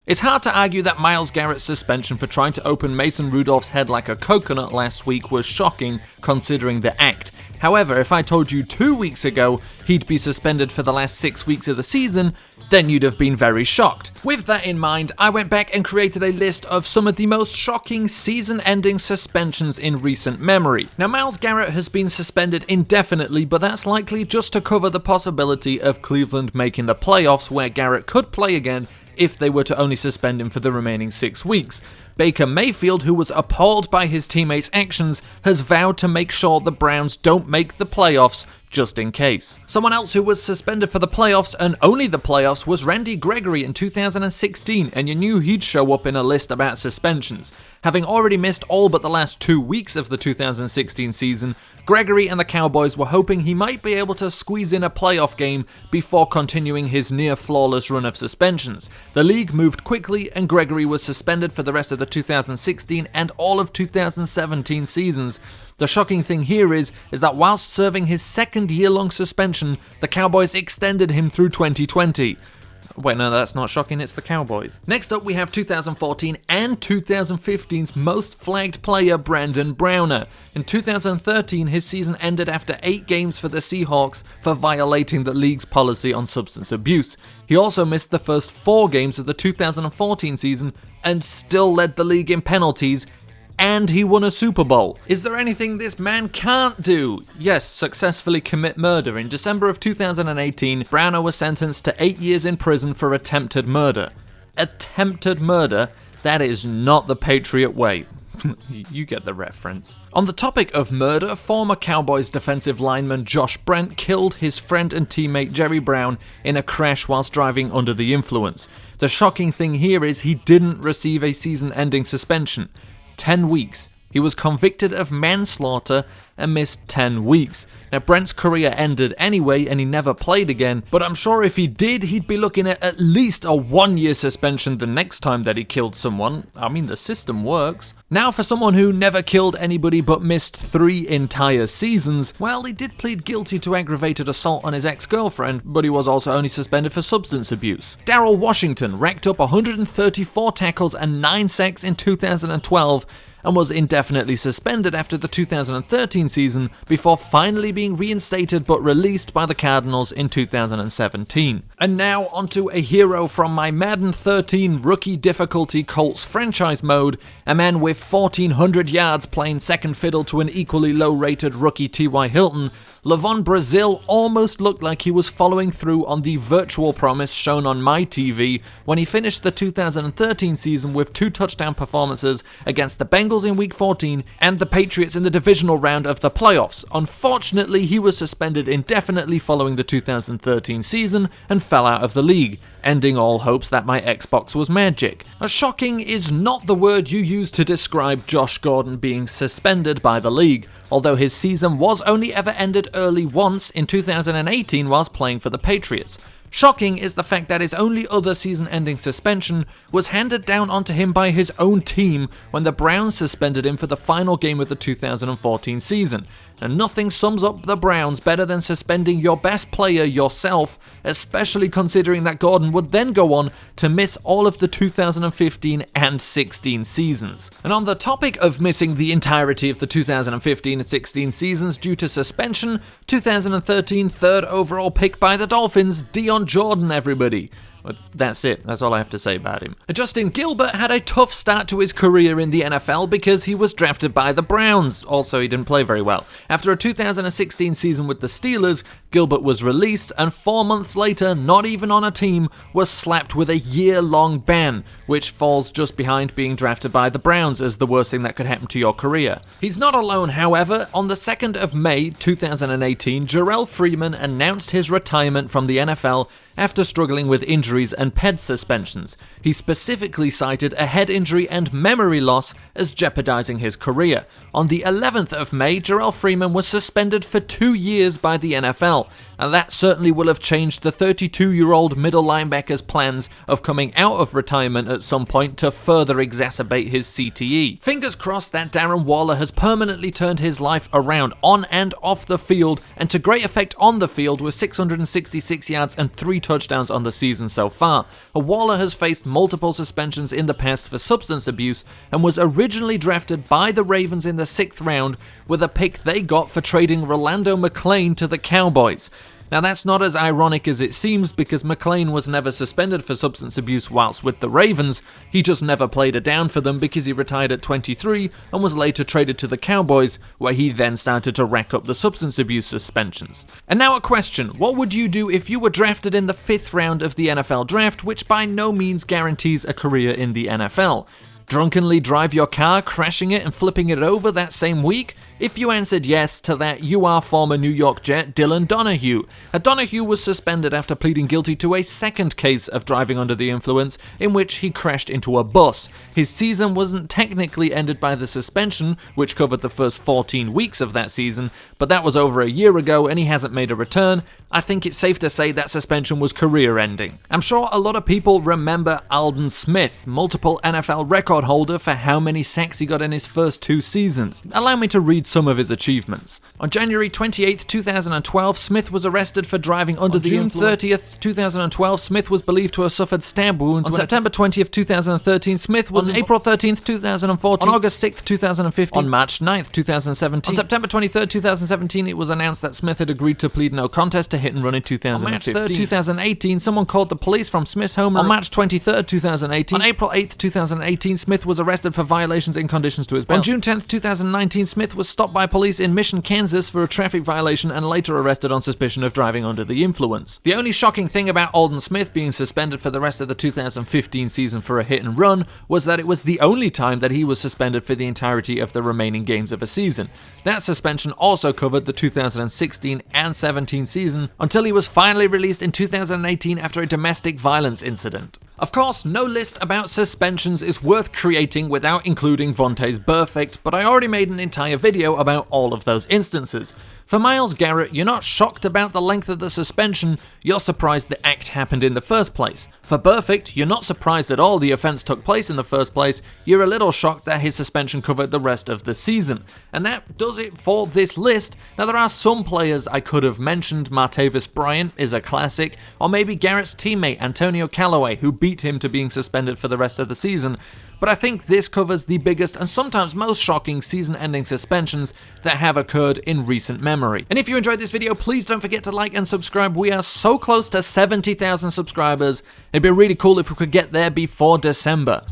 It's hard to argue that Myles Garrett's suspension for trying to open Mason Rudolph's head like a coconut last week was shocking considering the act. However, if I told you 2 weeks ago he'd be suspended for the last 6 weeks of the season, then you'd have been very shocked. With that in mind, I went back and created a list of some of the most shocking season-ending suspensions in recent memory. Now, Myles Garrett has been suspended indefinitely, but that's likely just to cover the possibility of Cleveland making the playoffs, where Garrett could play again if they were to only suspend him for the remaining 6 weeks. Baker Mayfield, who was appalled by his teammates' actions, has vowed to make sure the Browns don't make the playoffs just in case. Someone else who was suspended for the playoffs, and only the playoffs, was Randy Gregory in 2016, and you knew he'd show up in a list about suspensions. Having already missed all but the last 2 weeks of the 2016 season, Gregory and the Cowboys were hoping he might be able to squeeze in a playoff game before continuing his near-flawless run of suspensions. The league moved quickly, and Gregory was suspended for the rest of the 2016 and all of 2017 seasons. The shocking thing here is that whilst serving his second year-long suspension, the Cowboys extended him through 2020. Wait, no, that's not shocking, it's the Cowboys. Next up, we have 2014 and 2015's most flagged player, Brandon Browner. In 2013, his season ended after 8 games for the Seahawks for violating the league's policy on substance abuse. He also missed the first 4 games of the 2014 season and still led the league in penalties, and he won a Super Bowl. Is there anything this man can't do? Yes, successfully commit murder. In December of 2018, Browner was sentenced to 8 years in prison for attempted murder. Attempted murder? That is not the Patriot way. You get the reference. On the topic of murder, former Cowboys defensive lineman Josh Brent killed his friend and teammate Jerry Brown in a crash whilst driving under the influence. The shocking thing here is he didn't receive a season-ending suspension. 10 weeks. He was convicted of manslaughter and missed 10 weeks. Now, Brent's career ended anyway and he never played again, but I'm sure if he did, he'd be looking at least a 1-year suspension the next time that he killed someone. I mean, the system works. Now, for someone who never killed anybody but missed 3 entire seasons, well, he did plead guilty to aggravated assault on his ex-girlfriend, but he was also only suspended for substance abuse. Daryl Washington racked up 134 tackles and 9 sacks in 2012, and was indefinitely suspended after the 2013 season before finally being reinstated but released by the Cardinals in 2017. And now onto a hero from my Madden 13 rookie difficulty Colts franchise mode, a man with 1,400 yards playing second fiddle to an equally low-rated rookie T.Y. Hilton. LaVon Brazil almost looked like he was following through on the virtual promise shown on my TV when he finished the 2013 season with 2 touchdown performances against the Bengals in Week 14 and the Patriots in the divisional round of the playoffs. Unfortunately, he was suspended indefinitely following the 2013 season and fell out of the league, ending all hopes that my Xbox was magic. Shocking is not the word you use to describe Josh Gordon being suspended by the league, although his season was only ever ended early once in 2018 whilst playing for the Patriots. Shocking is the fact that his only other season-ending suspension was handed down onto him by his own team when the Browns suspended him for the final game of the 2014 season. And nothing sums up the Browns better than suspending your best player yourself, especially considering that Gordon would then go on to miss all of the 2015 and 16 seasons. And on the topic of missing the entirety of the 2015 and 16 seasons due to suspension, 2013 third overall pick by the Dolphins, Dion Jordan, everybody. But that's it, that's all I have to say about him. Justin Gilbert had a tough start to his career in the NFL because he was drafted by the Browns. Also, he didn't play very well. After a 2016 season with the Steelers, Gilbert was released, and 4 months later, not even on a team, was slapped with a year-long ban, which falls just behind being drafted by the Browns as the worst thing that could happen to your career. He's not alone, however. On the 2nd of May 2018, Jerrell Freeman announced his retirement from the NFL after struggling with injuries and PED suspensions. He specifically cited a head injury and memory loss as jeopardizing his career. On the 11th of May, Jerrell Freeman was suspended for 2 years by the NFL. NFL, and that certainly will have changed the 32-year-old middle linebacker's plans of coming out of retirement at some point to further exacerbate his CTE. Fingers crossed that Darren Waller has permanently turned his life around on and off the field, and to great effect on the field with 666 yards and 3 touchdowns on the season so far. Waller has faced multiple suspensions in the past for substance abuse and was originally drafted by the Ravens in the 6th round with a pick they got for trading Rolando McClain to the Cowboys. Now that's not as ironic as it seems, because McClain was never suspended for substance abuse whilst with the Ravens. He just never played a down for them because he retired at 23 and was later traded to the Cowboys, where he then started to rack up the substance abuse suspensions. And now a question: what would you do if you were drafted in the 5th round of the NFL draft, which by no means guarantees a career in the NFL? Drunkenly drive your car, crashing it and flipping it over that same week? If you answered yes to that, you are former New York Jet Dylan Donahue. Donahue was suspended after pleading guilty to a second case of driving under the influence, in which he crashed into a bus. His season wasn't technically ended by the suspension, which covered the first 14 weeks of that season, but that was over a year ago and he hasn't made a return. I think it's safe to say that suspension was career-ending. I'm sure a lot of people remember Aldon Smith, multiple NFL record holder for how many sacks he got in his first 2 seasons. Allow me to read some of his achievements. On January 28, 2012, Smith was arrested for driving under the influence. On June 30th, 2012, Smith was believed to have suffered stab wounds. On September 20th, 2013, Smith was... On April 13th, 2014. On August 6th, 2015. On March 9th, 2017. On September 23rd, 2017, it was announced that Smith had agreed to plead no contest to hit and run in 2015. On March 3rd, 2018, someone called the police from Smith's home. On March 23rd, 2018. On April 8th, 2018, Smith was arrested for violations in conditions to his bail. On June 10th, 2019, Smith was stopped by police in Mission, Kansas for a traffic violation and later arrested on suspicion of driving under the influence. The only shocking thing about Aldon Smith being suspended for the rest of the 2015 season for a hit and run was that it was the only time that he was suspended for the entirety of the remaining games of a season. That suspension also covered the 2016 and 17 season until he was finally released in 2018 after a domestic violence incident. Of course, no list about suspensions is worth creating without including Vontaze Burfict, but I already made an entire video about all of those instances. For Myles Garrett, you're not shocked about the length of the suspension, you're surprised the act happened in the first place. For Burfict, you're not surprised at all the offense took place in the first place, you're a little shocked that his suspension covered the rest of the season. And that does it for this list. Now there are some players I could have mentioned. Martavis Bryant is a classic, or maybe Garrett's teammate Antonio Callaway, who beat him to being suspended for the rest of the season. But I think this covers the biggest and sometimes most shocking season-ending suspensions that have occurred in recent memory. And if you enjoyed this video, please don't forget to like and subscribe. We are so close to 70,000 subscribers. It'd be really cool if we could get there before December.